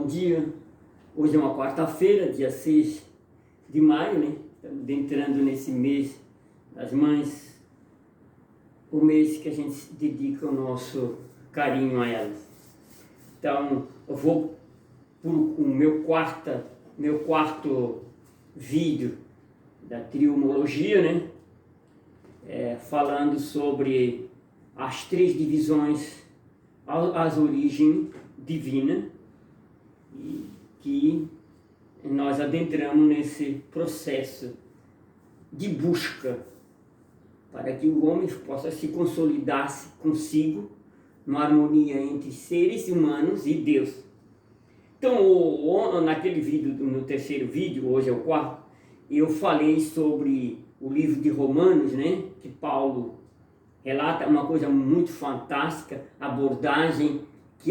bom dia. Hoje é uma quarta-feira, dia 6 de maio, né? Estamos entrando nesse mês das mães, o mês que a gente dedica o nosso carinho a elas. Então, eu vou para o meu quarto vídeo da triumologia, né? Falando sobre as três divisões, as origens divinas, e que nós adentramos nesse processo de busca para que o homem possa se consolidar consigo numa harmonia entre seres humanos e Deus. Então, naquele vídeo, no terceiro vídeo, hoje é o quarto, eu falei sobre o livro de Romanos, né, que Paulo relata uma coisa muito fantástica, a abordagem que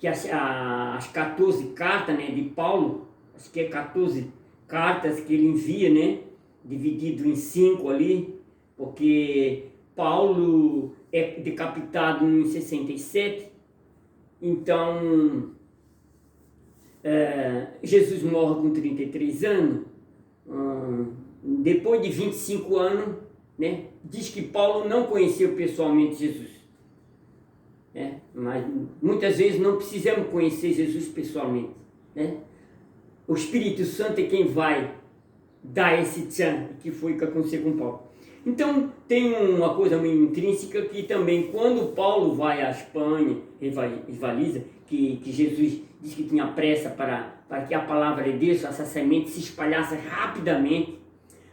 as 14 cartas, né, de Paulo, acho que é 14 cartas que ele envia, né, dividido em 5 ali, porque Paulo é decapitado em 67, então Jesus morre com 33 anos, depois de 25 anos, né, diz que Paulo não conheceu pessoalmente Jesus. Mas muitas vezes não precisamos conhecer Jesus pessoalmente, né? O Espírito Santo é quem vai dar esse tchan, que foi o que aconteceu com Paulo. Então tem uma coisa meio intrínseca que também quando Paulo vai à Espanha, rivaliza, que Jesus disse que tinha pressa para que a palavra de Deus, essa semente, se espalhasse rapidamente,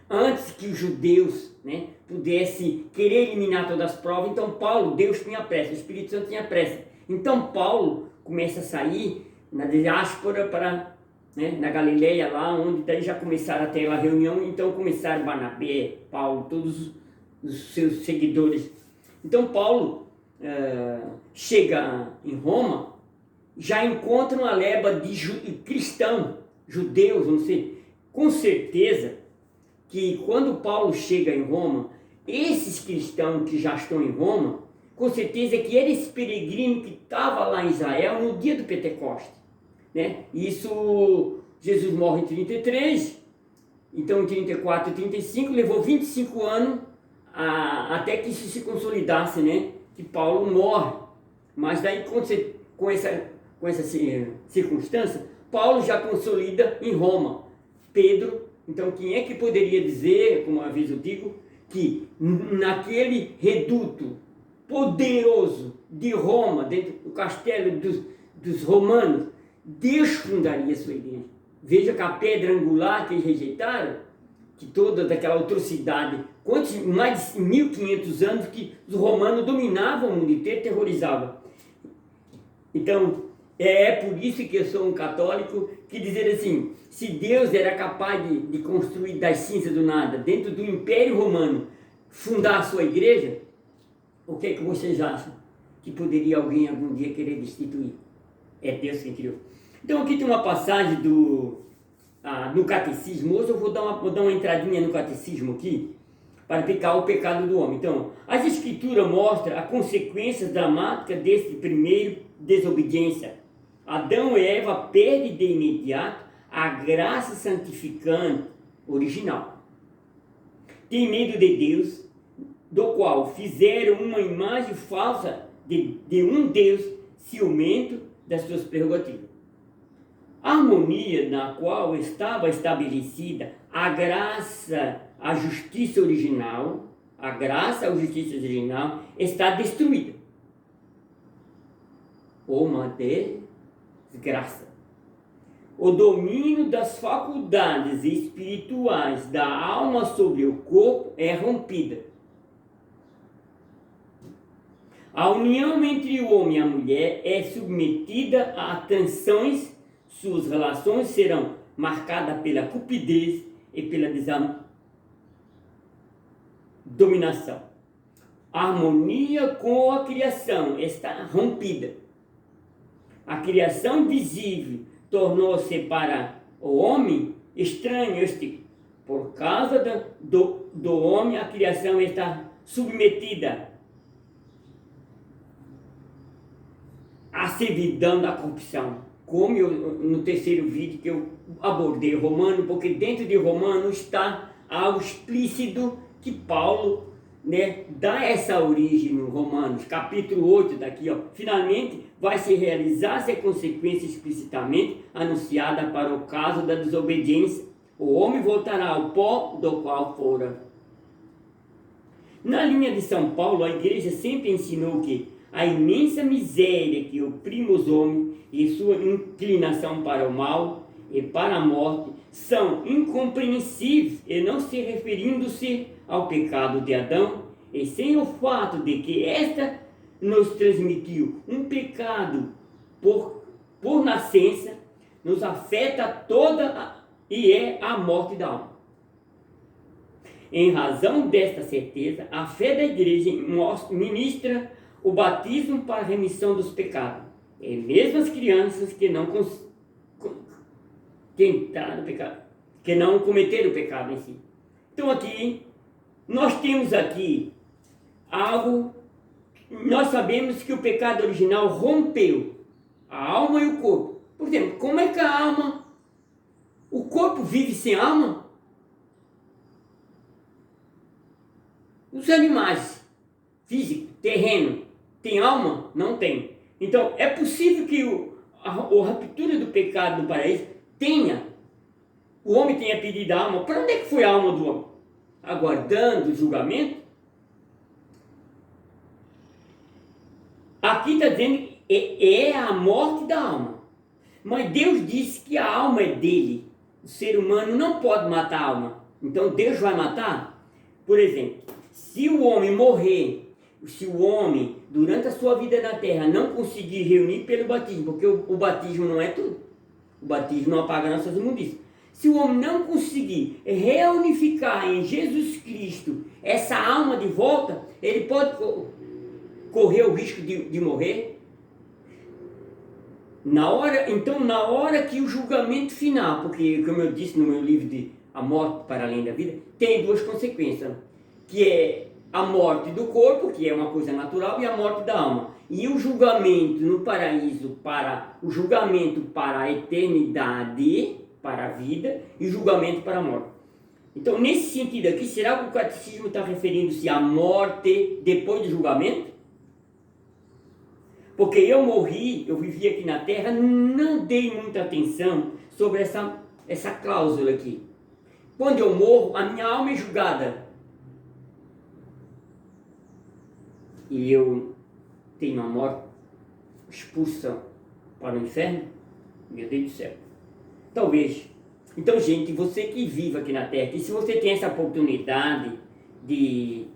antes que os judeus, né, pudessem querer eliminar todas as provas. Então Paulo, Deus tinha pressa, o Espírito Santo tinha pressa. Então Paulo começa a sair na diáspora para, né, na Galileia, lá onde daí já começaram a ter a reunião. Então começaram Barnabé, Paulo, todos os seus seguidores. Então Paulo chega em Roma, já encontra uma leva de cristãos, judeus, não sei, com certeza que quando Paulo chega em Roma, esses cristãos que já estão em Roma, com certeza que era esse peregrino que estava lá em Israel no dia do Pentecoste, né? Isso, Jesus morre em 33, então em 34 e 35 levou 25 anos até que isso se consolidasse, né? Que Paulo morre, mas daí com essa circunstância, Paulo já consolida em Roma. Pedro, então quem é que poderia dizer, como às vezes eu digo, que naquele reduto poderoso de Roma, dentro do castelo dos romanos, Deus fundaria a sua igreja? Veja que a pedra angular que eles rejeitaram, que toda daquela atrocidade, mais de 1500 anos que os romanos dominavam o mundo inteiro, terrorizavam. Então, é por isso que eu sou um católico, que dizer assim, se Deus era capaz de construir das cinzas do nada, dentro do Império Romano, fundar a sua igreja, o que é que vocês acham que poderia alguém algum dia querer destituir? É Deus que criou. Então aqui tem uma passagem no catecismo. Hoje eu vou dar uma entradinha no catecismo aqui, para explicar o pecado do homem. Então, as escrituras mostram as consequências dramáticas desse primeiro desobediência. Adão e Eva perdem de imediato a graça santificante original. Tem medo de Deus, do qual fizeram uma imagem falsa de um Deus ciumento das suas prerrogativas. A harmonia na qual estava estabelecida a graça, a justiça original, está destruída. Uma desgraça. O domínio das faculdades espirituais da alma sobre o corpo é rompida. A união entre o homem e a mulher é submetida a tensões, suas relações serão marcadas pela cupidez e pela dominação. A harmonia com a criação está rompida. A criação visível tornou-se para o homem estranho. Por causa do homem, a criação está submetida à servidão da corrupção. como no terceiro vídeo que eu abordei Romano, porque dentro de Romano está algo explícito que Paulo, né, dá essa origem no Romanos, capítulo 8 daqui, ó. Finalmente vai se realizar essa consequência explicitamente anunciada para o caso da desobediência. O homem voltará ao pó do qual fora. Na linha de São Paulo, a igreja sempre ensinou que a imensa miséria que oprime os homens e sua inclinação para o mal e para a morte são incompreensíveis, e não se referindo-se ao pecado de Adão, e sem o fato de que esta nos transmitiu um pecado por nascença, nos afeta toda e é a morte da alma. Em razão desta certeza, a fé da igreja ministra o batismo para a remissão dos pecados. E mesmo as crianças que não tentaram o pecado, que não cometeram o pecado em si. Então aqui, nós temos aqui algo, nós sabemos que o pecado original rompeu a alma e o corpo. Por exemplo, como é que a alma, o corpo vive sem alma? Os animais físicos, terreno, tem alma? Não tem. Então, é possível que a ruptura do pecado do paraíso o homem tenha pedido a alma. Para onde é que foi a alma do homem? Aguardando o julgamento? Aqui está dizendo que é a morte da alma. Mas Deus disse que a alma é dele. O ser humano não pode matar a alma. Então Deus vai matar? Por exemplo, se o homem morrer, se o homem, durante a sua vida na terra, não conseguir reunir pelo batismo, porque o batismo não é tudo. O batismo não apaga nossas imundícias. Se o homem não conseguir reunificar em Jesus Cristo essa alma de volta, ele pode correr o risco de morrer. Na hora que o julgamento final, porque como eu disse no meu livro de A Morte para Além da Vida, tem duas consequências, que é a morte do corpo, que é uma coisa natural, e a morte da alma. E o julgamento no paraíso, o julgamento para a eternidade, para a vida, e o julgamento para a morte. Então, nesse sentido aqui, será que o catecismo está referindo-se à morte depois do julgamento? Porque eu morri, eu vivi aqui na Terra, não dei muita atenção sobre essa cláusula aqui. Quando eu morro, a minha alma é julgada. E eu tenho uma morte expulsa para o inferno? Meu Deus do céu. Talvez. Então, gente, você que vive aqui na Terra, e se você tem essa oportunidade de...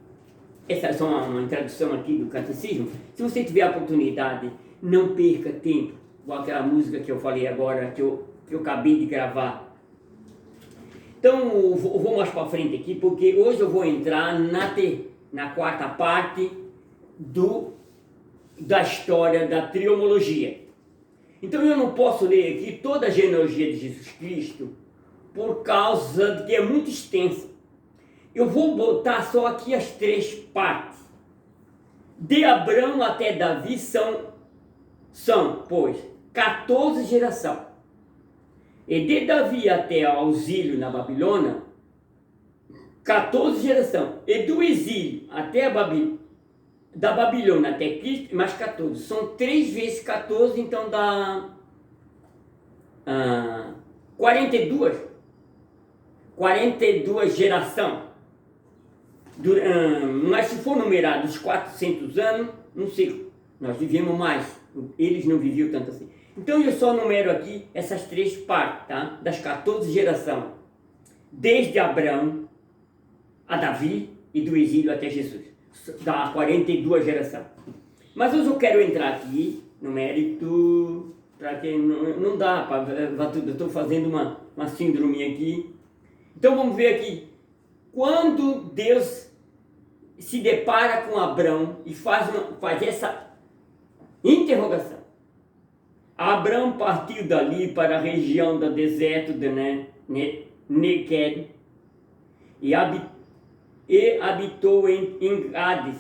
Essa é só uma introdução aqui do catecismo. Se você tiver a oportunidade, não perca tempo com aquela música que eu falei agora, que eu acabei de gravar. Então, eu vou mais para frente aqui, porque hoje eu vou entrar na quarta parte da história da triomologia. Então, eu não posso ler aqui toda a genealogia de Jesus Cristo, por causa de que é muito extensa. Eu vou botar só aqui as três partes. De Abraão até Davi pois, 14 gerações. E de Davi até o auxílio na Babilônia, 14 gerações. E do exílio até da Babilônia até Cristo, mais 14. São 3 vezes 14, então dá 42 gerações. Mas se for numerado os 400 anos, não sei, nós vivemos mais, eles não viviam tanto assim. Então eu só numero aqui essas 3 partes, tá? Das 14 gerações, desde Abraão a Davi e do exílio até Jesus, dá 42 gerações. Mas hoje eu quero entrar aqui no mérito, para que não dá para tudo, eu estou fazendo uma síndrome aqui. Então vamos ver aqui, quando Deus se depara com Abraão e faz essa interrogação. Abraão partiu dali para a região do deserto de Nequed e habitou em Gades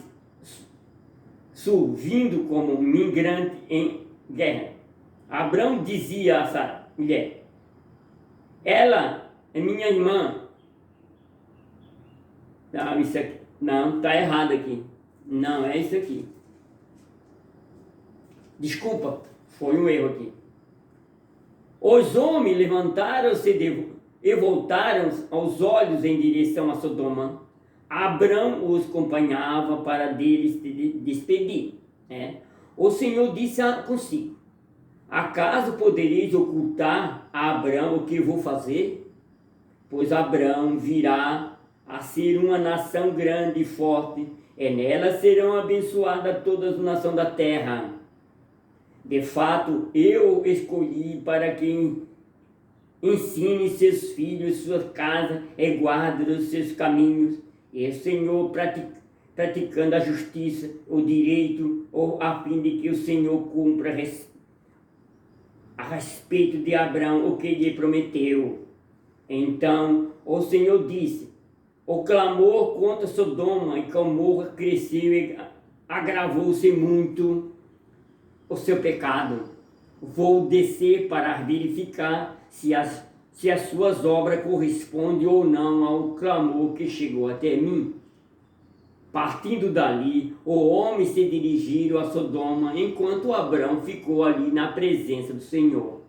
Sul, vindo como migrante em guerra. Abrão dizia a essa mulher: ela é minha irmã. Não, isso aqui, não, está errado aqui. Não, é isso aqui. Desculpa, foi um erro aqui. Os homens levantaram-se e voltaram os olhos em direção a Sodoma. Abrão os acompanhava para deles despedir. O Senhor disse consigo: acaso podereis ocultar a Abrão o que vou fazer? Pois Abrão virá a ser uma nação grande e forte, e nela serão abençoadas todas as nações da terra. De fato, eu escolhi para que ensine seus filhos, sua casa, e guarde os seus caminhos, e o Senhor praticando a justiça, o direito, a fim de que o Senhor cumpra a respeito de Abrão o que lhe prometeu. Então o Senhor disse: o clamor contra Sodoma e Gomorra cresceu e agravou-se muito o seu pecado. Vou descer para verificar se as suas obras correspondem ou não ao clamor que chegou até mim. Partindo dali, o homem se dirigiu a Sodoma, enquanto Abrão ficou ali na presença do Senhor.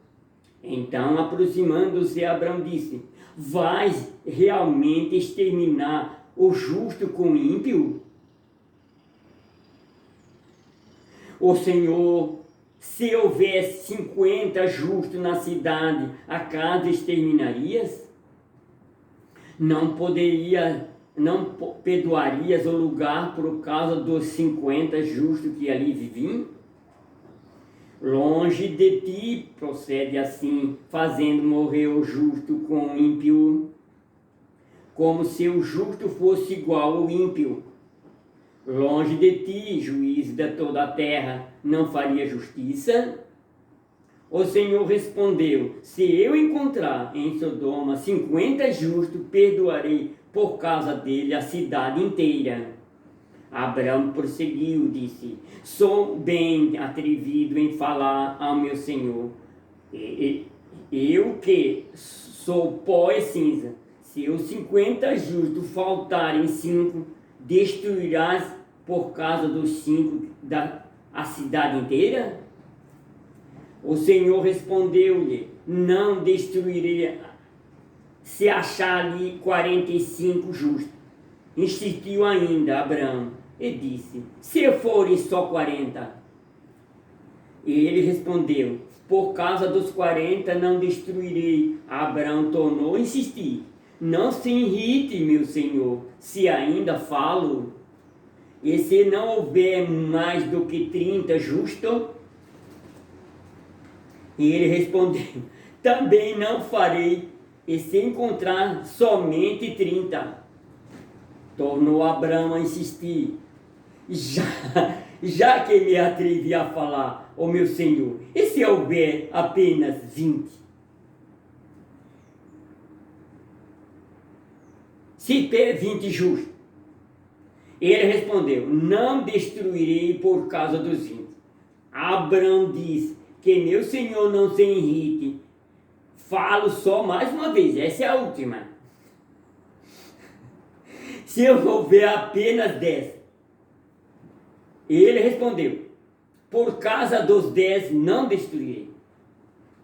Então, aproximando-se, Abrão disse: vais realmente exterminar o justo com o ímpio? O Senhor, se houvesse 50 justos na cidade, acaso exterminarias? Não perdoarias o lugar por causa dos 50 justos que ali viviam? Longe de ti procede assim, fazendo morrer o justo com o ímpio, como se o justo fosse igual ao ímpio. Longe de ti, juiz de toda a terra, não faria justiça? O Senhor respondeu: se eu encontrar em Sodoma 50 justos, perdoarei por causa dele a cidade inteira. Abraão prosseguiu, disse: sou bem atrevido em falar ao meu Senhor. Eu que sou pó e cinza, se os 50 justos faltarem 5, destruirás por causa dos 5 a cidade inteira? O Senhor respondeu-lhe: não destruirei se achar ali 45 justos. Insistiu ainda Abraão e disse: se forem só 40? E ele respondeu: por causa dos 40 não destruirei. Abraão tornou a insistir: não se irrite, meu senhor, se ainda falo. E se não houver mais do que 30 justos? E ele respondeu: também não farei, e se encontrar somente 30. Tornou Abraão a insistir: já que me atrevi a falar, ó meu senhor, e se houver apenas 20? Se ter 20 justos? Ele respondeu: não destruirei por causa dos 20. Abraão disse: que meu senhor não se irrite, falo só mais uma vez, essa é a última. Se houver apenas 10? Ele respondeu: por causa dos 10 não destruirei.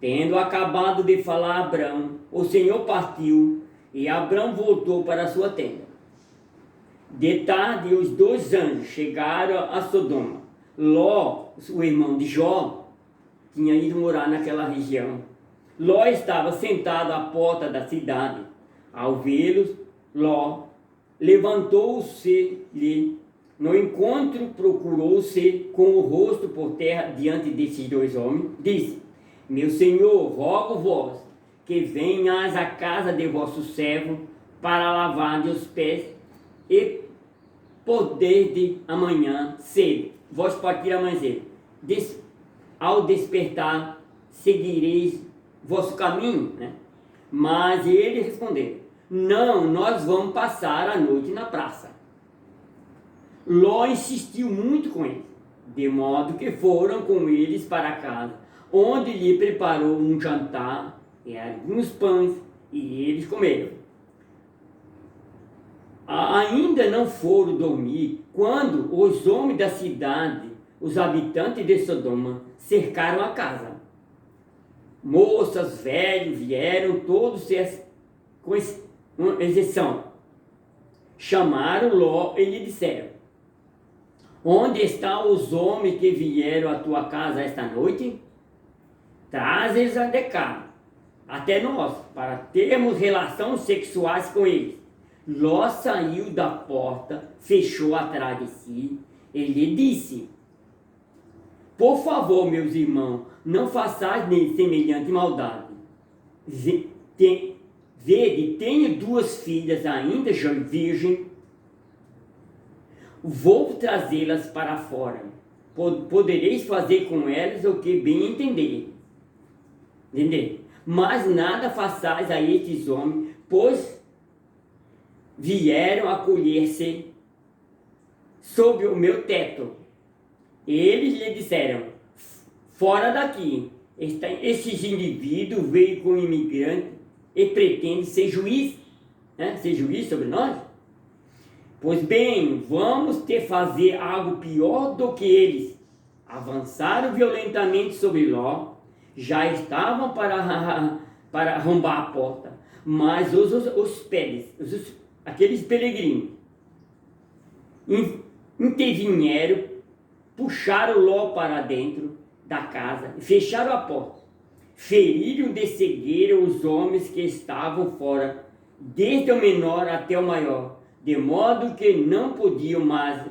Tendo acabado de falar a Abraão, o Senhor partiu, e Abraão voltou para a sua tenda. De tarde, os 2 anjos chegaram a Sodoma. Ló, o irmão de Jó, tinha ido morar naquela região. Ló estava sentado à porta da cidade. Ao vê-los, Ló levantou-se-lhe no encontro, procurou-se com o rosto por terra diante desses 2 homens. Disse: meu senhor, rogo-vos que venhais à casa de vosso servo para lavar os pés e poder de amanhã cedo. Vós partir amanhã cedo. Ao despertar, seguireis vosso caminho, Mas ele respondeu: não, nós vamos passar a noite na praça. Ló insistiu muito com eles, de modo que foram com eles para casa. onde lhe preparou um jantar e alguns pães, e eles comeram. Ainda não foram dormir quando os homens da cidade, os habitantes de Sodoma, cercaram a casa. Moças, velhos, vieram todos, com exceção. Chamaram Ló e lhe disseram: onde estão os homens que vieram à tua casa esta noite? Traz-eles de cá, até nós, para termos relações sexuais com eles. Ló saiu da porta, fechou atrás de si, e lhe disse: por favor, meus irmãos, não façais semelhante maldade. Vede, tenho 2 filhas ainda virgem, vou trazê-las para fora. Podereis fazer com elas o que bem entender. Mas nada façais a estes homens, pois vieram acolher-se sob o meu teto. Eles lhe disseram: fora daqui, esses indivíduos veio com imigrante e pretende ser juiz, ser juiz sobre nós? Pois bem, vamos te fazer algo pior do que eles. Avançaram violentamente sobre Ló, já estavam para arrombar a porta, mas aqueles peregrinos intervieram, puxaram Ló para dentro da casa e fecharam a porta. Feriram de cegueira os homens que estavam fora, desde o menor até o maior, de modo que não podiam mais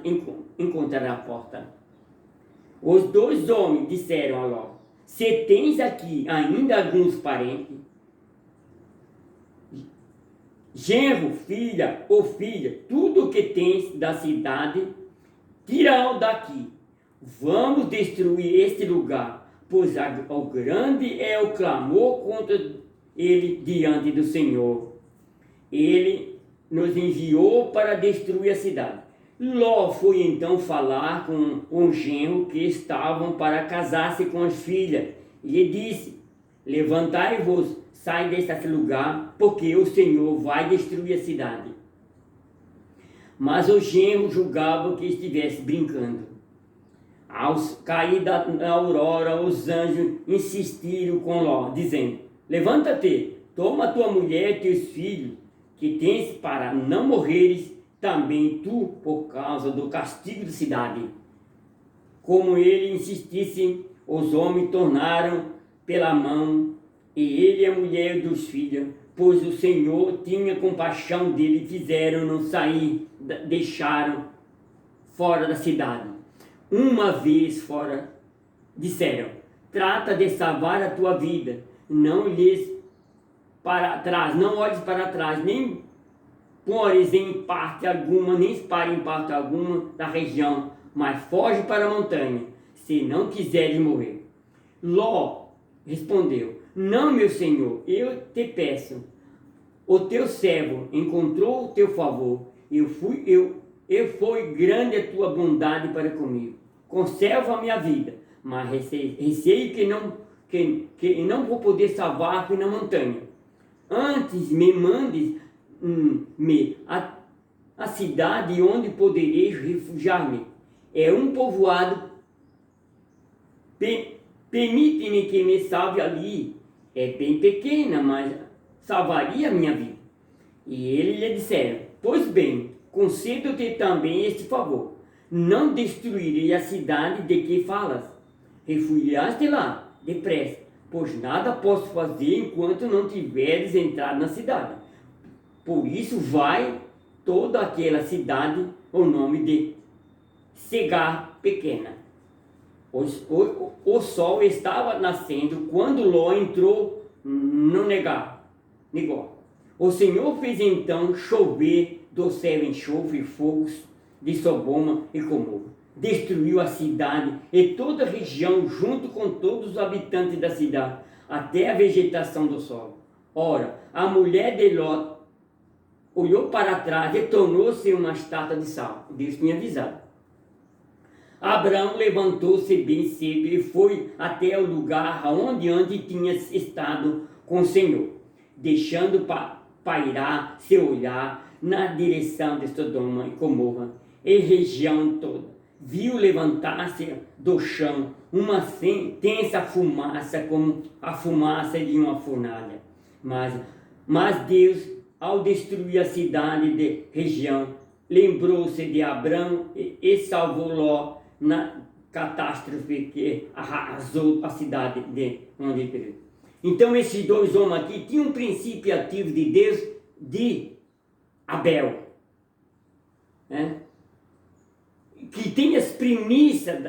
encontrar a porta. Os 2 homens disseram a Ló: se tens aqui ainda alguns parentes, genro, filha ou filha, tudo o que tens da cidade, tira-o daqui. Vamos destruir este lugar, pois o grande é o clamor contra ele diante do Senhor. Ele nos enviou para destruir a cidade. Ló foi então falar com um genro que estavam para casar-se com as filhas, e lhe disse: levantai-vos, sai deste lugar, porque o Senhor vai destruir a cidade. Mas o genro julgava que estivesse brincando. Ao cair da aurora, os anjos insistiram com Ló, dizendo: levanta-te, toma tua mulher e teus filhos, que tens, para não morreres também tu por causa do castigo da cidade. Como ele insistisse, os homens tornaram pela mão, e ele e a mulher e dos filhos, pois o Senhor tinha compaixão dele, fizeram-no sair, deixaram fora da cidade. Uma vez fora, disseram: trata de salvar a tua vida, não olhes para trás, nem pores em parte alguma, nem espare em parte alguma da região, mas foge para a montanha, se não quiseres morrer. Ló respondeu: não, meu senhor, eu te peço, o teu servo encontrou o teu favor, foi grande a tua bondade para comigo. Conserva a minha vida, mas receio que não vou poder salvar-me na montanha. Antes me mandes a cidade onde poderei refugiar-me. É um povoado. Permite-me que me salve ali. É bem pequena, mas salvaria a minha vida. E eles lhe disseram: pois bem, concedo-te também este favor: não destruirei a cidade de que falas. Refugiaste lá depressa, pois nada posso fazer enquanto não tiveres entrado na cidade. Por isso vai toda aquela cidade o nome de Segar Pequena. O sol estava nascendo quando Ló entrou no negócio. O Senhor fez então chover do céu enxofre e fogos de Sodoma e Gomorra. Destruiu a cidade e toda a região, junto com todos os habitantes da cidade, até a vegetação do solo. Ora, a mulher de Ló olhou para trás e tornou-se uma estátua de sal. Deus tinha avisado. Abraão levantou-se bem cedo e foi até o lugar onde tinha estado com o Senhor, deixando pairar seu olhar na direção de Sodoma e Gomorra e região toda. Viu levantar-se do chão uma tensa fumaça, como a fumaça de uma fornalha. Mas Deus, ao destruir a cidade de região, lembrou-se de Abraão e salvou Ló na catástrofe que arrasou a cidade de onde ele viveu. Então esses dois homens aqui tinham um princípio ativo de Deus, de Abel, né? Que tem as primícias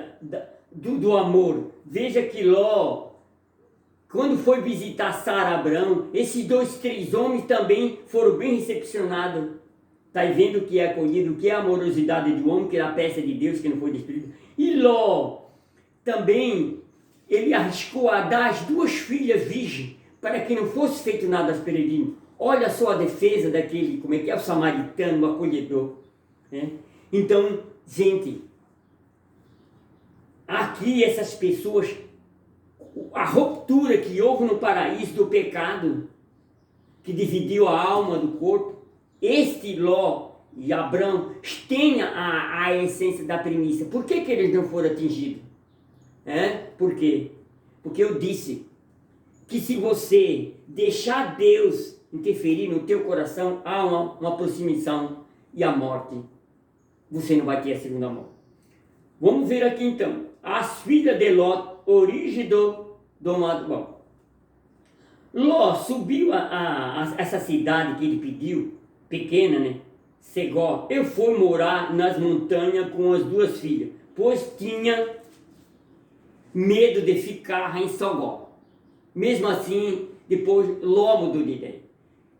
do amor. Veja que Ló, quando foi visitar Sara, Abraão, esses três homens também foram bem recepcionados. Está vendo o que é acolhido, o que é a amorosidade do homem, que é a peça de Deus que não foi destruída. E Ló também, ele arriscou a dar as duas filhas virgens, para que não fosse feito nada aos peregrinos. Olha só a defesa daquele, como é que é, o samaritano, o acolhedor, né? Então, gente, aqui essas pessoas, a ruptura que houve no paraíso do pecado, que dividiu a alma do corpo, este Ló e Abraão têm a essência da primícia. Por que eles não foram atingidos? Por quê? Porque eu disse que se você deixar Deus interferir no teu coração, há uma aproximação e a morte. Você não vai ter a segunda morte. Vamos ver aqui então. As filhas de Ló, origem do mato. Bom, Ló subiu a essa cidade que ele pediu, pequena, né? Segó. Eu fui morar nas montanhas com as duas filhas, pois tinha medo de ficar em Sogó. Mesmo assim, depois Ló mudou de ideia.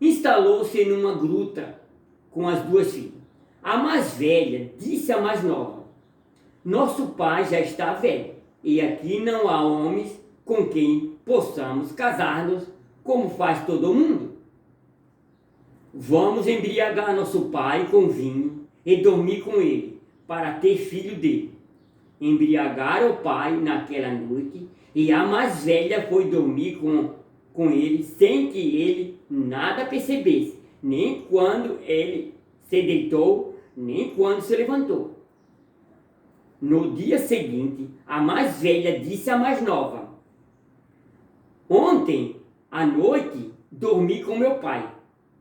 Instalou-se numa gruta com as duas filhas. A mais velha disse à mais nova: nosso pai já está velho, e aqui não há homens com quem possamos casar-nos como faz todo mundo. Vamos embriagar nosso pai com vinho e dormir com ele, para ter filho dele. Embriagaram o pai naquela noite, e a mais velha foi dormir com ele, sem que ele nada percebesse, nem quando ele se deitou, nem quando se levantou. No dia seguinte, a mais velha disse à mais nova: ontem à noite dormi com meu pai.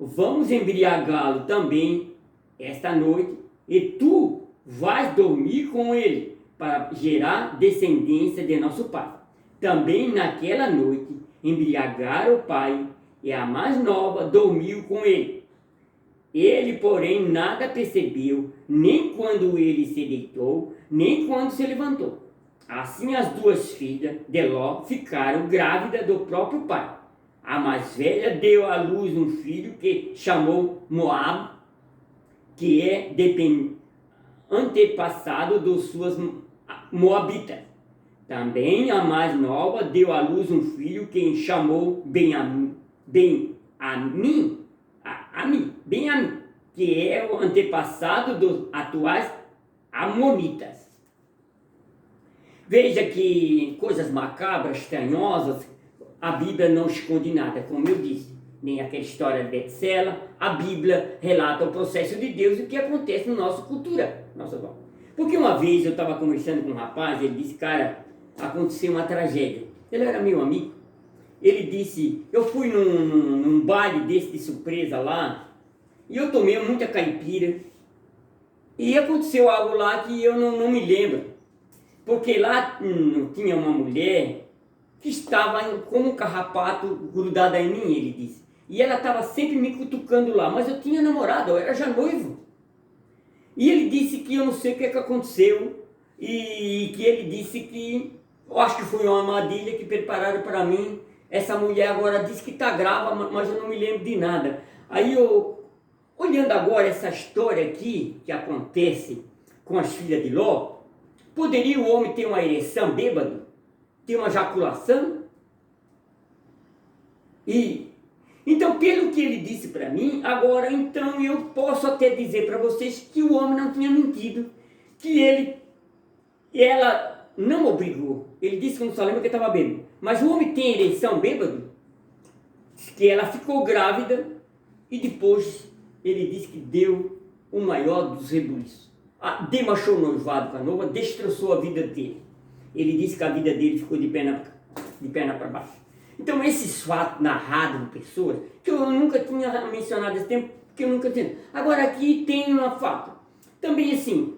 Vamos embriagá-lo também esta noite, e tu vais dormir com ele, para gerar descendência de nosso pai. Também naquela noite embriagaram o pai, e a mais nova dormiu com ele. Ele, porém, nada percebeu, nem quando ele se deitou, nem quando se levantou. Assim as duas filhas de Ló ficaram grávidas do próprio pai. A mais velha deu à luz um filho que chamou Moab, que é antepassado dos suas moabitas. Também a mais nova deu à luz um filho que chamou Benjamim, que é o antepassado dos atuais amonitas. Veja que coisas macabras, estranhosas, a Bíblia não esconde nada, como eu disse. Nem aquela história de Betsela, a Bíblia relata o processo de Deus e o que acontece na nossa cultura. Porque uma vez eu estava conversando com um rapaz, ele disse: cara, aconteceu uma tragédia. Ele era meu amigo. Ele disse: eu fui num baile desse de surpresa lá, e eu tomei muita caipira, e aconteceu algo lá que eu não me lembro. Porque lá tinha uma mulher que estava como um carrapato grudada em mim, ele disse. E ela estava sempre me cutucando lá, mas eu tinha namorado, eu era já noivo. E ele disse que eu não sei o que aconteceu, e que ele disse que, eu acho que foi uma armadilha que prepararam para mim. Essa mulher agora disse que está grávida, mas eu não me lembro de nada. Aí eu, olhando agora essa história aqui, que acontece com as filhas de Ló, poderia o homem ter uma ereção bêbado? Ter uma ejaculação? Então, pelo que ele disse para mim, agora então eu posso até dizer para vocês que o homem não tinha mentido, que ele E ela não obrigou. Ele disse que não só lembra que estava bêbado. Mas o homem tem ereção bêbado, que ela ficou grávida e depois ele disse que deu o maior dos rebuliços. Demachou o noivado com a noiva, destroçou a vida dele. Ele disse que a vida dele ficou de perna para baixo. Então esses fatos narrados por pessoas, que eu nunca tinha mencionado esse tempo, que eu nunca tinha. Agora aqui tem uma fato. Também assim,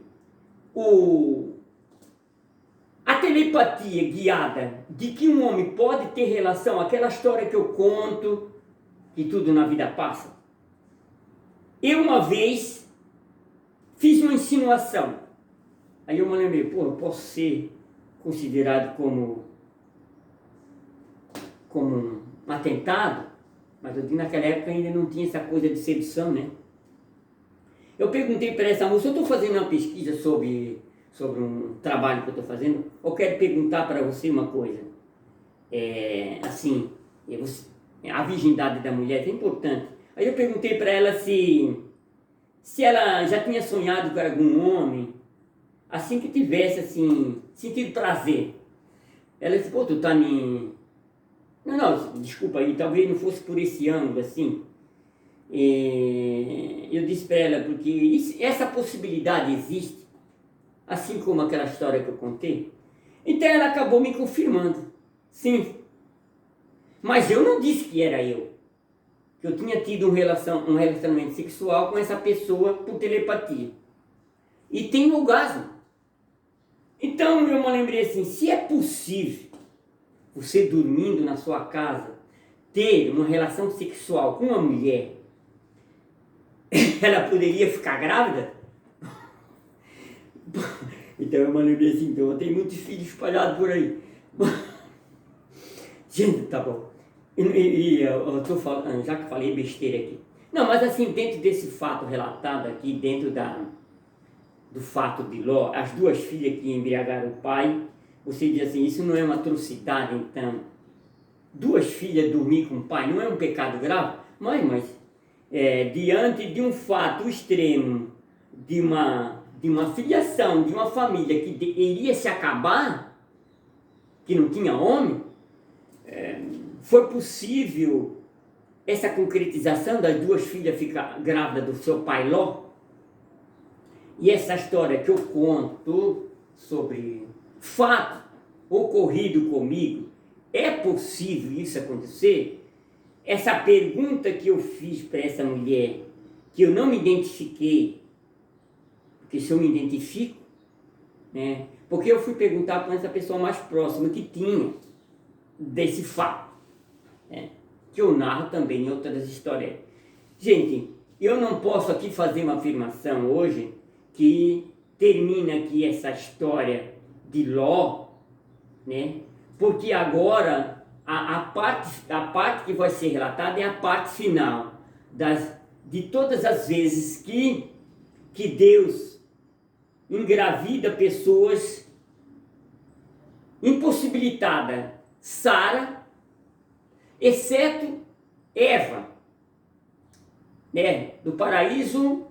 a telepatia guiada de que um homem pode ter relação, aquela história que eu conto, que tudo na vida passa. Eu uma vez fiz uma insinuação. Aí eu me lembrei, eu posso ser considerado como um atentado, mas eu digo, naquela época ainda não tinha essa coisa de sedução, né? Eu perguntei para essa moça, eu estou fazendo uma pesquisa sobre um trabalho que eu estou fazendo, eu quero perguntar para você uma coisa. A virgindade da mulher é importante. Aí eu perguntei para ela se ela já tinha sonhado com algum homem, assim que tivesse, assim, sentido prazer. Ela disse, tu tá me... Não, desculpa aí, talvez não fosse por esse ângulo, assim. Eu disse para ela, porque essa possibilidade existe, assim como aquela história que eu contei. Então ela acabou me confirmando, sim. Mas eu não disse que era eu. Que eu tinha tido um relacionamento sexual com essa pessoa por telepatia. E tem orgasmo. Então eu me lembrei assim, se é possível você dormindo na sua casa ter uma relação sexual com uma mulher, ela poderia ficar grávida? Então eu me lembrei assim, então eu tenho muitos filhos espalhados por aí. Gente, tá bom. Eu tô falando, já que falei besteira aqui. Não, mas assim, dentro desse fato relatado aqui, dentro do fato de Ló, as duas filhas que embriagaram o pai, você diz assim, isso não é uma atrocidade, então? Duas filhas dormir com o pai não é um pecado grave? Mas diante de um fato extremo, de uma filiação, de uma família que iria se acabar, que não tinha homem, foi possível essa concretização das duas filhas ficar grávidas do seu pai Ló? E essa história que eu conto sobre fato ocorrido comigo, é possível isso acontecer? Essa pergunta que eu fiz para essa mulher, que eu não me identifiquei, porque se eu me identifico, né? Porque eu fui perguntar para essa pessoa mais próxima que tinha desse fato, né? Que eu narro também em outras histórias. Gente, eu não posso aqui fazer uma afirmação hoje que termina aqui essa história de Ló, né? Porque agora a parte que vai ser relatada é a parte final de todas as vezes que Deus engravida pessoas impossibilitadas, Sara, exceto Eva, né? Do paraíso,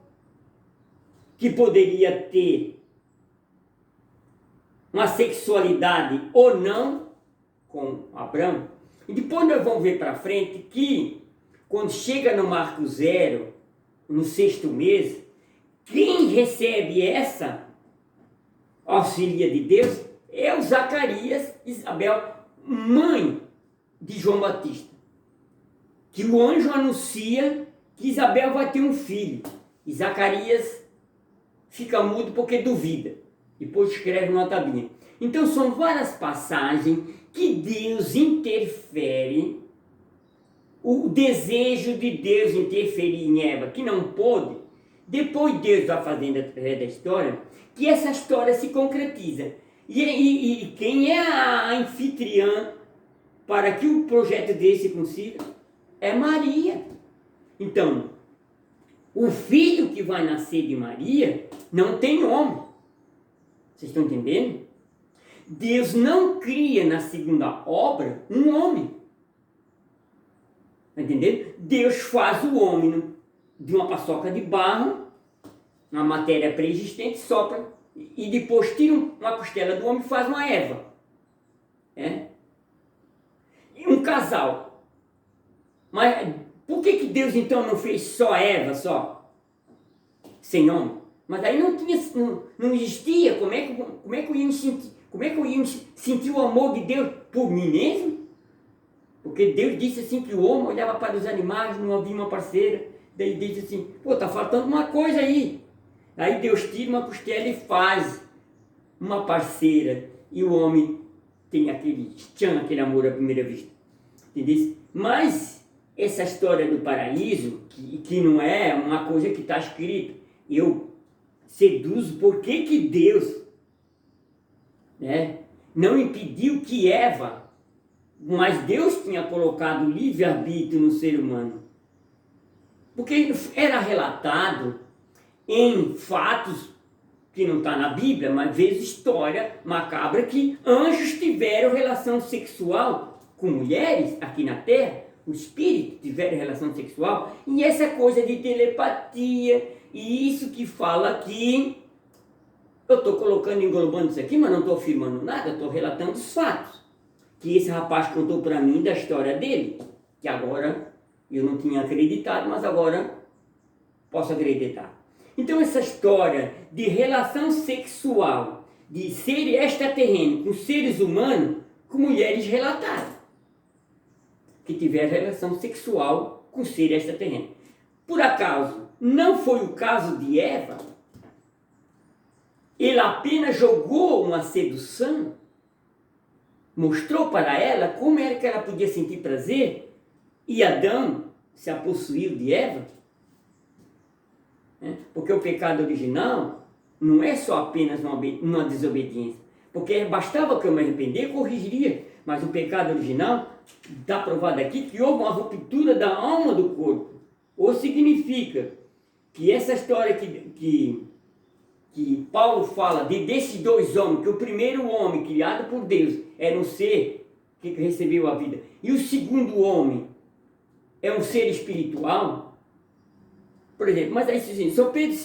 que poderia ter uma sexualidade ou não com Abraão. E depois nós vamos ver para frente que quando chega no marco zero, no 6º mês, quem recebe essa auxilia de Deus é o Zacarias, Isabel, mãe de João Batista. Que o anjo anuncia que Isabel vai ter um filho. E Zacarias fica mudo porque duvida. Depois escreve numa tabinha. Então são várias passagens que Deus interfere, o desejo de Deus interferir em Eva, que não pôde. Depois Deus vai fazendo através da história, que essa história se concretiza. E quem é a anfitriã para que o projeto desse se consiga? É Maria. Então, o filho que vai nascer de Maria não tem homem. Vocês estão entendendo? Deus não cria na segunda obra um homem. Está entendendo? Deus faz o homem de uma paçoca de barro, uma matéria pré-existente, sopra e depois tira uma costela do homem e faz uma Eva. E um casal. Mas por que Deus então não fez só Eva, só? Sem homem? Mas aí não existia. Como é que eu ia sentir? Como é que eu ia sentir o amor de Deus por mim mesmo? Porque Deus disse assim que o homem olhava para os animais, não havia uma parceira. Daí ele disse assim, pô, tá faltando uma coisa aí. Aí Deus tira uma costela e faz uma parceira. E o homem tem aquele amor à primeira vista. Entendeu? Mas essa história do paraíso, que não é uma coisa que está escrita, eu seduzo porque que Deus, não impediu que Eva, mas Deus tinha colocado livre-arbítrio no ser humano. Porque era relatado em fatos que não está na Bíblia, mas vezes história macabra que anjos tiveram relação sexual com mulheres aqui na Terra, os espíritos tiveram relação sexual, e essa coisa de telepatia, e isso que fala aqui, eu estou colocando, englobando isso aqui, mas não estou afirmando nada, estou relatando os fatos, que esse rapaz contou para mim da história dele, que agora eu não tinha acreditado, mas agora posso acreditar. Então essa história de relação sexual, de ser extraterreno com seres humanos, com mulheres relataram que tiveram relação sexual com ser extraterreno. Por acaso, não foi o caso de Eva? Ele apenas jogou uma sedução, mostrou para ela como era que ela podia sentir prazer, e Adão se apossuiu de Eva. Porque o pecado original não é só apenas uma desobediência. Porque bastava que eu me arrepender, corrigiria. Mas o pecado original, está provado aqui, que houve uma ruptura da alma do corpo. Ou significa que essa história que Paulo fala desses dois homens, que o primeiro homem criado por Deus era um ser que recebeu a vida, e o segundo homem é um ser espiritual. Por exemplo, mas aí assim, São Pedro,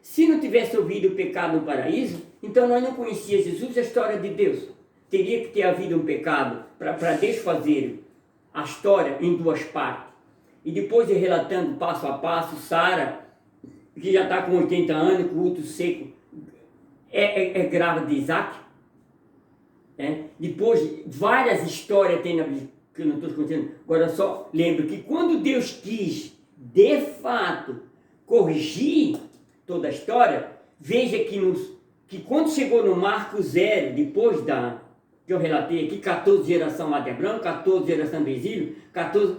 se não tivesse ouvido o pecado no paraíso, então nós não conhecíamos Jesus, a história de Deus. Teria que ter havido um pecado para Deus fazer a história em duas partes. E depois ir relatando passo a passo, Sara, que já está com 80 anos, com o útero seco, é grávida de Isaac. Depois, várias histórias tem na Bíblia, que eu não estou contando. Agora só lembro que quando Deus quis de fato corrigir toda a história, veja que quando chegou no Marco 0, depois que eu relatei aqui, 14 geração lá de Abraão, 14 geração do exílio, 14